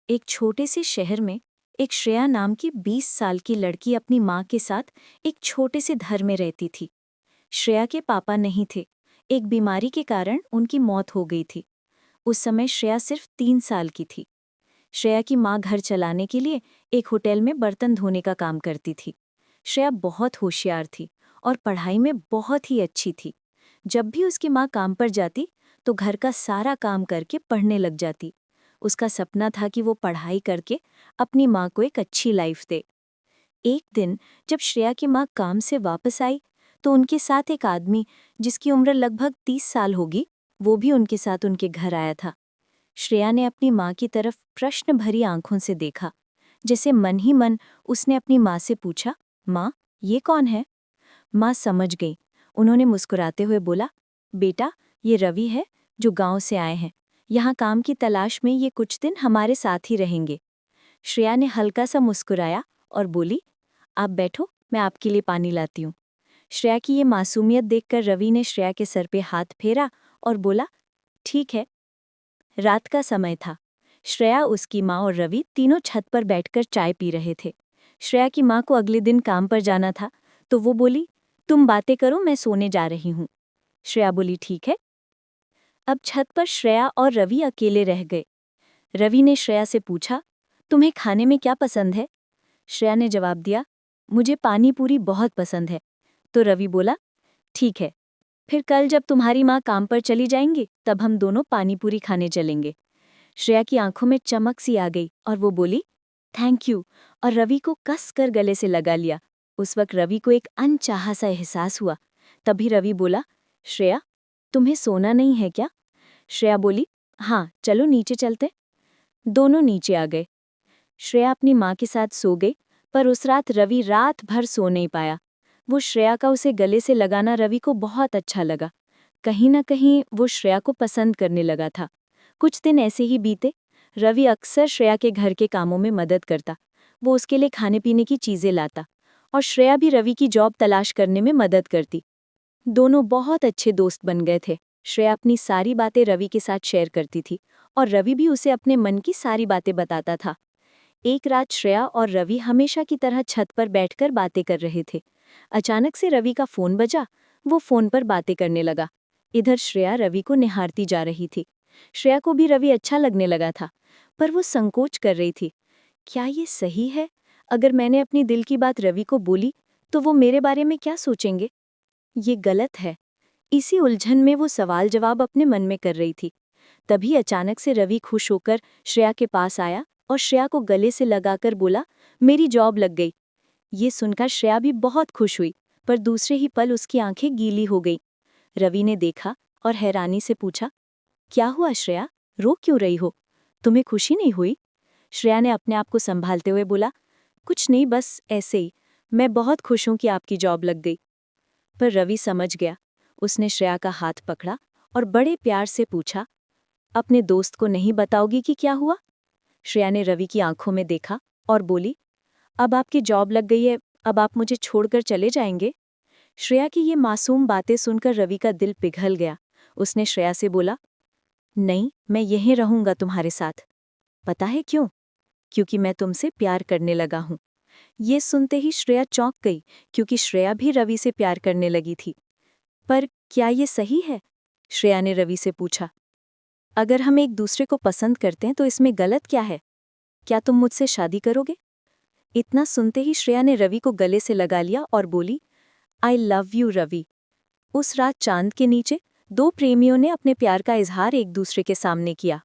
एक छोटे से शहर में एक श्रेया नाम की 20 साल की लड़की अपनी माँ के साथ एक छोटे से घर में रहती थी। श्रेया के पापा नहीं थे। एक बीमारी के कारण उनकी मौत हो गई थी। उस समय श्रेया सिर्फ 3 साल की थी। श्रेया की माँ घर चलाने के लिए एक होटल में बर्तन धोने का काम करती थी। श्रेया बहुत होशियार थी और पढ़ाई में बहुत ही अच्छी थी। जब भी उसकी माँ काम पर जाती तो घर का सारा काम करके पढ़ने लग जाती। उसका सपना था कि वो पढ़ाई करके अपनी माँ को एक अच्छी लाइफ दे। एक दिन जब श्रेया की माँ काम से वापस आई तो उनके साथ एक आदमी जिसकी उम्र लगभग 30 साल होगी, वो भी उनके साथ उनके घर आया था। श्रेया ने अपनी माँ की तरफ प्रश्न भरी आंखों से देखा। जैसे मन ही मन उसने अपनी माँ से पूछा, माँ, ये कौन है? माँ समझ गई। उन्होंने मुस्कुराते हुए बोला, बेटा, ये रवि है जो गांव से आए हैं। यहाँ काम की तलाश में ये कुछ दिन हमारे साथ ही रहेंगे। श्रेया ने हल्का सा मुस्कुराया और बोली, आप बैठो, मैं आपके लिए पानी लाती हूँ। श्रेया की ये मासूमियत देखकर रवि ने श्रेया के सर पे हाथ फेरा और बोला, ठीक है। रात का समय था। श्रेया, उसकी माँ और रवि तीनों छत पर बैठकर चाय पी रहे थे। श्रेया की माँ को अगले दिन काम पर जाना था, तो वो बोली, तुम बातें करो, मैं सोने जा रही हूँ। श्रेया बोली, ठीक है। अब छत पर श्रेया और रवि अकेले रह गए। रवि ने श्रेया से पूछा, तुम्हें खाने में क्या पसंद है? श्रेया ने जवाब दिया, मुझे पानी पूरी बहुत पसंद है। तो रवि बोला, ठीक है, फिर कल जब तुम्हारी माँ काम पर चली जाएंगी तब हम दोनों पानी पूरी खाने चलेंगे। श्रेया की आंखों में चमक सी आ गई और वो बोली, थैंक यू, और रवि को कस कर गले से लगा लिया। उस वक्त रवि को एक अनचाहा सा एहसास हुआ। तभी रवि बोला, श्रेया, तुम्हें सोना नहीं है क्या? श्रेया बोली, हाँ, चलो नीचे चलते। दोनों नीचे आ गए। श्रेया अपनी माँ के साथ सो गई, पर उस रात रवि रात भर सो नहीं पाया। वो श्रेया का उसे गले से लगाना रवि को बहुत अच्छा लगा। कहीं न कहीं वो श्रेया को पसंद करने लगा था। कुछ दिन ऐसे ही बीते। रवि अक्सर श्रेया के घर के कामों में मदद करता। वो उसके लिए खाने पीने की चीज़ें लाता और श्रेया भी रवि की जॉब तलाश करने में मदद करती। दोनों बहुत अच्छे दोस्त बन गए थे। श्रेया अपनी सारी बातें रवि के साथ शेयर करती थी और रवि भी उसे अपने मन की सारी बातें बताता था। एक रात श्रेया और रवि हमेशा की तरह छत पर बैठकर बातें कर रहे थे। अचानक से रवि का फोन बजा। वो फोन पर बातें करने लगा। इधर श्रेया रवि को निहारती जा रही थी। श्रेया को भी रवि अच्छा लगने लगा था, पर वो संकोच कर रही थी। क्या ये सही है? अगर मैंने अपनी दिल की बात रवि को बोली तो वो मेरे बारे में क्या सोचेंगे? ये गलत है। इसी उलझन में वो सवाल जवाब अपने मन में कर रही थी। तभी अचानक से रवि खुश होकर श्रेया के पास आया और श्रेया को गले से लगाकर बोला, मेरी जॉब लग गई। ये सुनकर श्रेया भी बहुत खुश हुई, पर दूसरे ही पल उसकी आंखें गीली हो गईं। रवि ने देखा और हैरानी से पूछा, क्या हुआ श्रेया, रो क्यों रही हो? तुम्हें खुशी नहीं हुई? श्रेया ने अपने आप को संभालते हुए बोला, कुछ नहीं, बस ऐसे ही। मैं बहुत खुश हूं कि आपकी जॉब लग गई। पर रवि समझ गया। उसने श्रेया का हाथ पकड़ा और बड़े प्यार से पूछा, अपने दोस्त को नहीं बताओगी कि क्या हुआ? श्रेया ने रवि की आंखों में देखा और बोली, अब आपकी जॉब लग गई है, अब आप मुझे छोड़कर चले जाएंगे? श्रेया की ये मासूम बातें सुनकर रवि का दिल पिघल गया। उसने श्रेया से बोला, नहीं, मैं यहीं रहूंगा तुम्हारे साथ। पता है क्यों? क्योंकि मैं तुमसे प्यार करने लगा हूं। ये सुनते ही श्रेया चौंक गई, क्योंकि श्रेया भी रवि से प्यार करने लगी थी। पर क्या ये सही है? श्रेया ने रवि से पूछा। अगर हम एक दूसरे को पसंद करते हैं तो इसमें गलत क्या है? क्या तुम मुझसे शादी करोगे? इतना सुनते ही श्रेया ने रवि को गले से लगा लिया और बोली, आई लव यू रवि। उस रात चांद के नीचे दो प्रेमियों ने अपने प्यार का इजहार एक दूसरे के सामने किया।